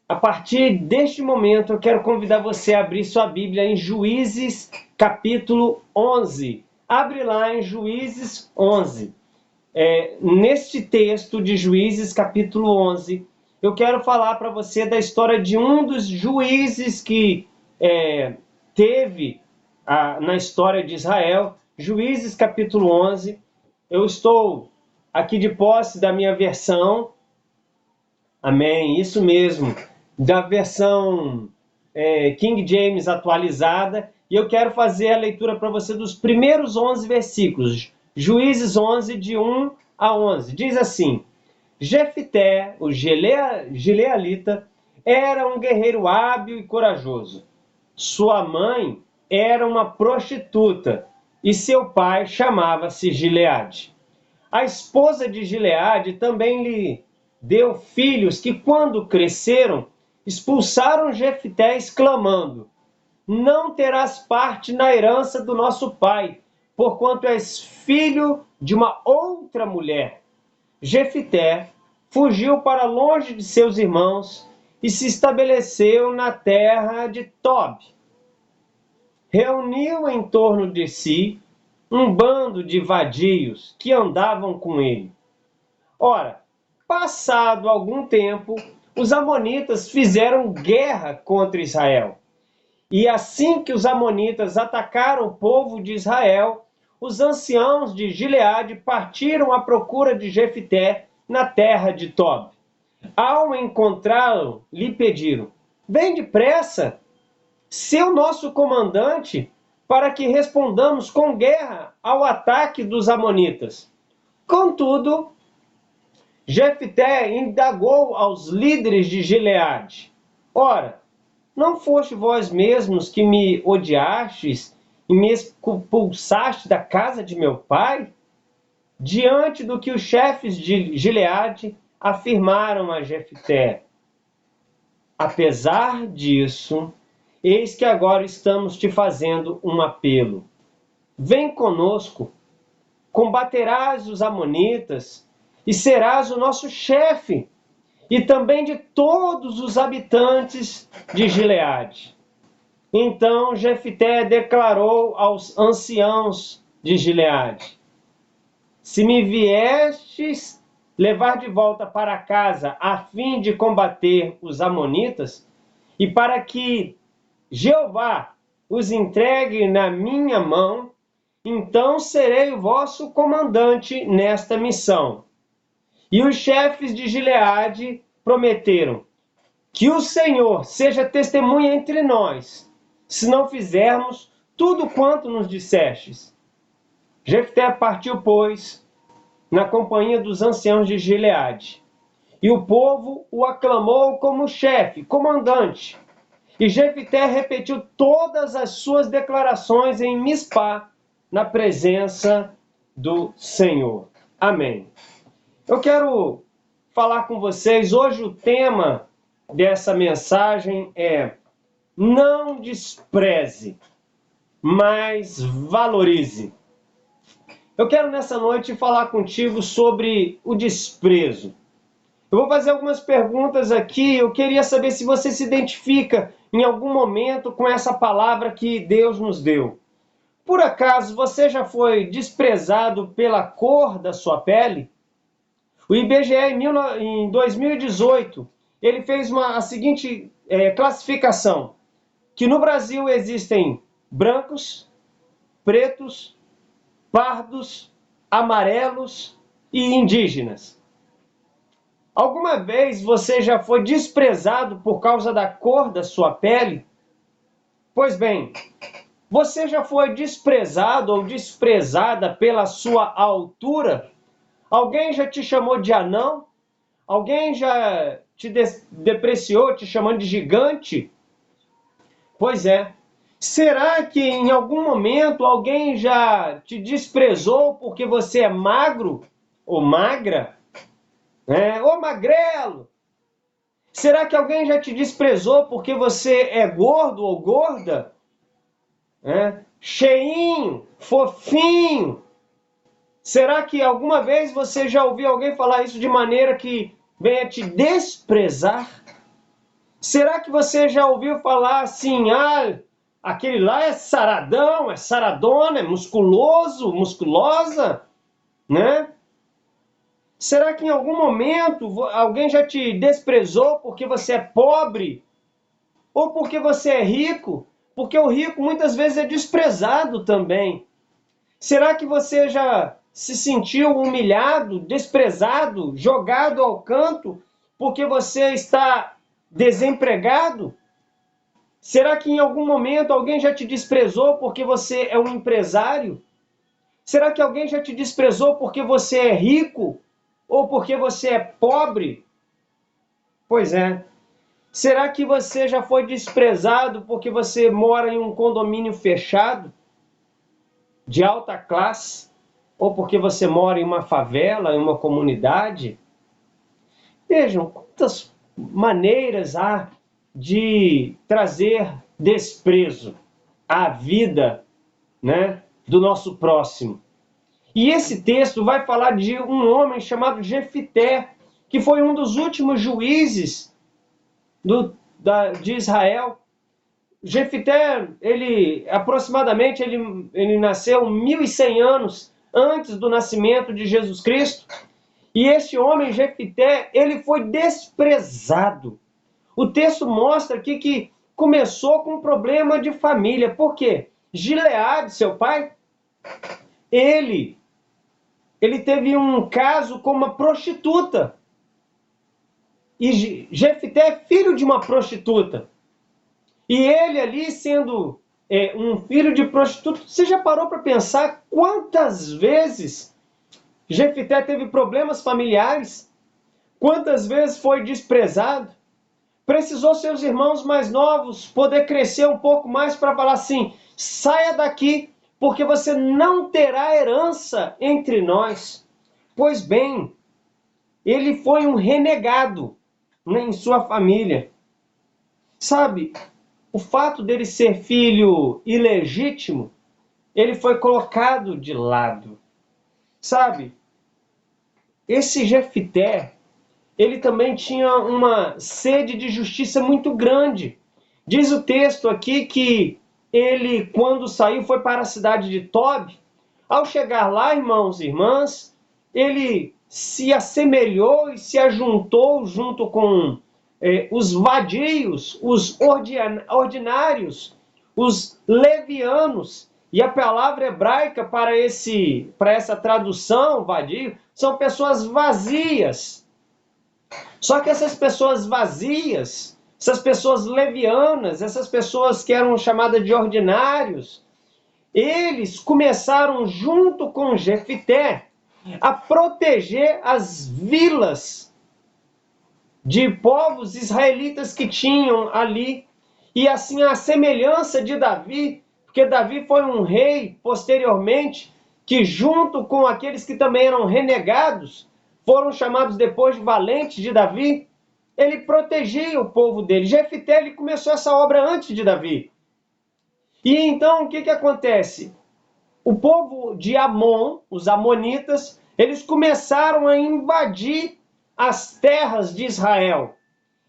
A partir deste momento, eu quero convidar você a abrir sua Bíblia em Juízes, capítulo 11. Abre lá em Juízes 11. Neste texto de Juízes, capítulo 11, eu quero falar para você da história de um dos juízes que teve na história de Israel. Juízes, capítulo 11. Eu estou aqui de posse da minha versão. Amém, isso mesmo, da versão King James atualizada, e eu quero fazer a leitura para você dos primeiros 11 versículos, Juízes 11, de 1 a 11. Diz assim: Jefté, o gilealita, era um guerreiro hábil e corajoso. Sua mãe era uma prostituta e seu pai chamava-se Gileade. A esposa de Gileade também lhe deu filhos que, quando cresceram, expulsaram Jefté, exclamando: Não terás parte na herança do nosso pai, porquanto és filho de uma outra mulher. Jefté fugiu para longe de seus irmãos e se estabeleceu na terra de Tob. Reuniu em torno de si um bando de vadios que andavam com ele. Ora, passado algum tempo, os amonitas fizeram guerra contra Israel. E assim que os amonitas atacaram o povo de Israel, os anciãos de Gileade partiram à procura de Jefté na terra de Tob. Ao encontrá-lo, lhe pediram: Vem depressa, seu nosso comandante, para que respondamos com guerra ao ataque dos amonitas. Contudo, Jefté indagou aos líderes de Gileade: Ora, não foste vós mesmos que me odiastes e me expulsaste da casa de meu pai? Diante do que os chefes de Gileade afirmaram a Jefté. Apesar disso, eis que agora estamos te fazendo um apelo. Vem conosco, combaterás os amonitas e serás o nosso chefe, e também de todos os habitantes de Gileade. Então Jefté declarou aos anciãos de Gileade: Se me viestes levar de volta para casa a fim de combater os amonitas, e para que Jeová os entregue na minha mão, então serei o vosso comandante nesta missão. E os chefes de Gileade prometeram: Que o Senhor seja testemunha entre nós, se não fizermos tudo quanto nos dissestes. Jefté partiu, pois, na companhia dos anciãos de Gileade. E o povo o aclamou como chefe, comandante. E Jefté repetiu todas as suas declarações em Mispá, na presença do Senhor. Amém. Eu quero falar com vocês, hoje o tema dessa mensagem é: não despreze, mas valorize. Eu quero nessa noite falar contigo sobre o desprezo. Eu vou fazer algumas perguntas aqui, eu queria saber se você se identifica em algum momento com essa palavra que Deus nos deu. Por acaso você já foi desprezado pela cor da sua pele? O IBGE, em 2018, ele fez a seguinte classificação, que no Brasil existem brancos, pretos, pardos, amarelos e indígenas. Alguma vez você já foi desprezado por causa da cor da sua pele? Pois bem, você já foi desprezado ou desprezada pela sua altura? Alguém já te chamou de anão? Alguém já te depreciou, te chamando de gigante? Pois é. Será que em algum momento alguém já te desprezou porque você é magro ou magra? Ô magrelo! Será que alguém já te desprezou porque você é gordo ou gorda? Cheinho, fofinho? Será que alguma vez você já ouviu alguém falar isso de maneira que venha te desprezar? Será que você já ouviu falar assim, aquele lá é saradão, é saradona, é musculoso, musculosa, né? Será que em algum momento alguém já te desprezou porque você é pobre? Ou porque você é rico? Porque o rico muitas vezes é desprezado também. Será que você já se sentiu humilhado, desprezado, jogado ao canto porque você está desempregado? Será que em algum momento alguém já te desprezou porque você é um empresário? Será que alguém já te desprezou porque você é rico ou porque você é pobre? Pois é. Será que você já foi desprezado porque você mora em um condomínio fechado, de alta classe? Ou porque você mora em uma favela, em uma comunidade? Vejam quantas maneiras há de trazer desprezo à vida, né, do nosso próximo. E esse texto vai falar de um homem chamado Jefité, que foi um dos últimos juízes de Israel. Jefité, ele nasceu 1100 anos antes do nascimento de Jesus Cristo. E esse homem, Jefité, ele foi desprezado. O texto mostra aqui que começou com um problema de família. Por quê? Gileade, seu pai, ele teve um caso com uma prostituta. E Jefité é filho de uma prostituta. E ele ali sendo um filho de prostituta, você já parou para pensar quantas vezes Jefité teve problemas familiares? Quantas vezes foi desprezado? Precisou seus irmãos mais novos poder crescer um pouco mais para falar assim, saia daqui, porque você não terá herança entre nós. Pois bem, ele foi um renegado, né, em sua família. Sabe, o fato dele ser filho ilegítimo, ele foi colocado de lado. Sabe, esse Jefité, ele também tinha uma sede de justiça muito grande. Diz o texto aqui que ele, quando saiu, foi para a cidade de Tob. Ao chegar lá, irmãos e irmãs, ele se assemelhou e se ajuntou junto com os vadios, os ordinários, os levianos. E a palavra hebraica para essa tradução, vadio, são pessoas vazias. Só que essas pessoas vazias, essas pessoas levianas, essas pessoas que eram chamadas de ordinários, eles começaram junto com Jefité a proteger as vilas de povos israelitas que tinham ali. E assim a semelhança de Davi, porque Davi foi um rei posteriormente, que junto com aqueles que também eram renegados, foram chamados depois de valentes de Davi, ele protegia o povo dele. Jefité, ele começou essa obra antes de Davi. E então o que acontece? O povo de Amon, os amonitas, eles começaram a invadir as terras de Israel.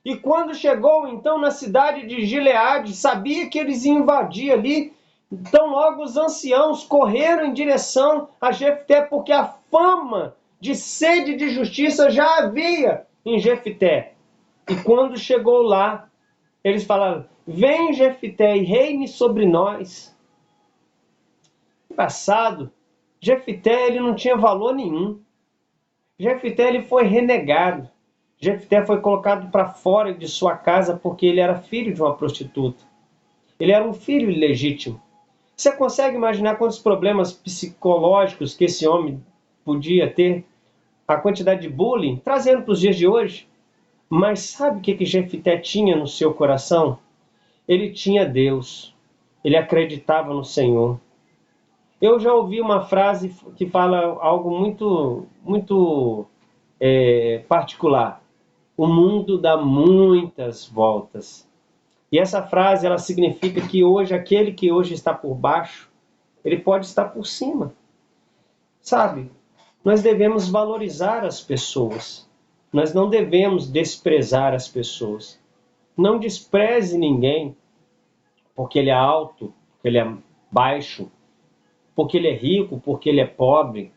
E quando chegou então na cidade de Gileade, sabia que eles iam invadir ali, então logo os anciãos correram em direção a Jefté, porque a fama de sede de justiça já havia em Jefté. E quando chegou lá, eles falaram, vem Jefté e reine sobre nós. Engraçado, Jefté ele não tinha valor nenhum. Jefté ele foi renegado. Jefté foi colocado para fora de sua casa porque ele era filho de uma prostituta. Ele era um filho ilegítimo. Você consegue imaginar quantos problemas psicológicos que esse homem podia ter? A quantidade de bullying, trazendo para os dias de hoje. Mas sabe o que Jefté tinha no seu coração? Ele tinha Deus. Ele acreditava no Senhor. Eu já ouvi uma frase que fala algo muito particular. O mundo dá muitas voltas. E essa frase, ela significa que hoje, aquele que hoje está por baixo, ele pode estar por cima. Sabe? Nós devemos valorizar as pessoas. Nós não devemos desprezar as pessoas. Não despreze ninguém porque ele é alto, porque ele é baixo, porque ele é rico, porque ele é pobre.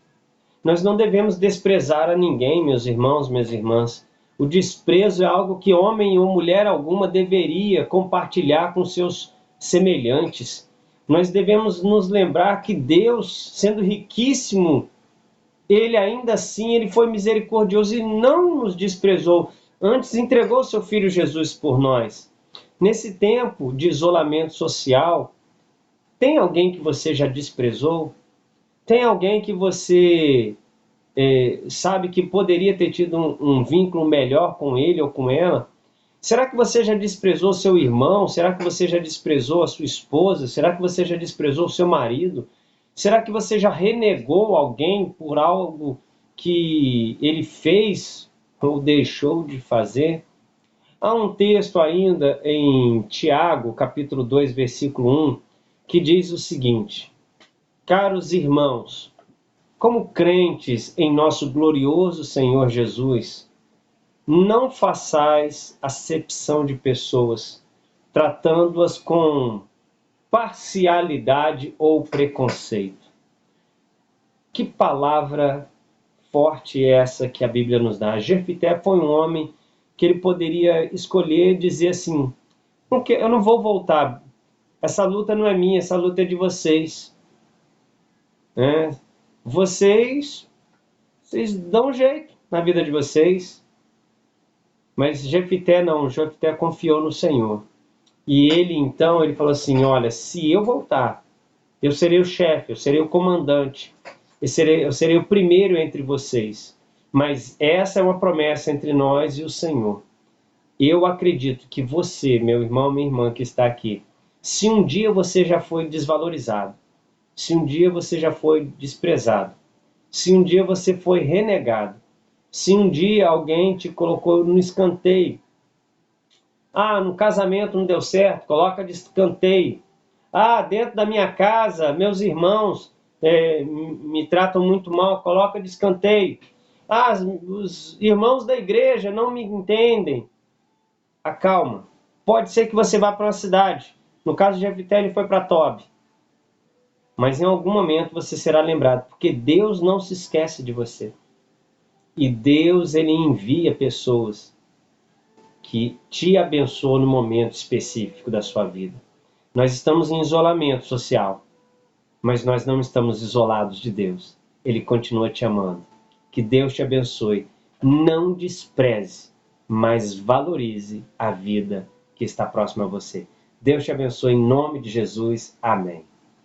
Nós não devemos desprezar a ninguém, meus irmãos, minhas irmãs. O desprezo é algo que homem ou mulher alguma deveria compartilhar com seus semelhantes. Nós devemos nos lembrar que Deus, sendo riquíssimo, ele ainda assim ele foi misericordioso e não nos desprezou. Antes entregou seu Filho Jesus por nós. Nesse tempo de isolamento social, tem alguém que você já desprezou? Tem alguém que você sabe que poderia ter tido um vínculo melhor com ele ou com ela? Será que você já desprezou seu irmão? Será que você já desprezou a sua esposa? Será que você já desprezou o seu marido? Será que você já renegou alguém por algo que ele fez ou deixou de fazer? Há um texto ainda em Tiago, capítulo 2, versículo 1, que diz o seguinte: Caros irmãos, como crentes em nosso glorioso Senhor Jesus, não façais acepção de pessoas, tratando-as com parcialidade ou preconceito. Que palavra forte é essa que a Bíblia nos dá? Jefité foi um homem que ele poderia escolher dizer assim: eu não vou voltar, essa luta não é minha, essa luta é de vocês. Vocês dão um jeito na vida de vocês. Mas Jefité não, Jefité confiou no Senhor. E ele então, ele falou assim: olha, se eu voltar, eu serei o chefe, eu serei o comandante, eu serei o primeiro entre vocês. Mas essa é uma promessa entre nós e o Senhor. Eu acredito que você, meu irmão, minha irmã que está aqui, se um dia você já foi desvalorizado, se um dia você já foi desprezado, se um dia você foi renegado, se um dia alguém te colocou no escanteio, no casamento não deu certo, coloca de escanteio. Dentro da minha casa, meus irmãos me tratam muito mal, coloca de escanteio. Os irmãos da igreja não me entendem. Acalma. Pode ser que você vá para uma cidade. No caso de Jefité, ele foi para Tob. Mas em algum momento você será lembrado, porque Deus não se esquece de você. E Deus, ele envia pessoas que te abençoam no momento específico da sua vida. Nós estamos em isolamento social, mas nós não estamos isolados de Deus. Ele continua te amando. Que Deus te abençoe. Não despreze, mas valorize a vida que está próxima a você. Deus te abençoe em nome de Jesus. Amém.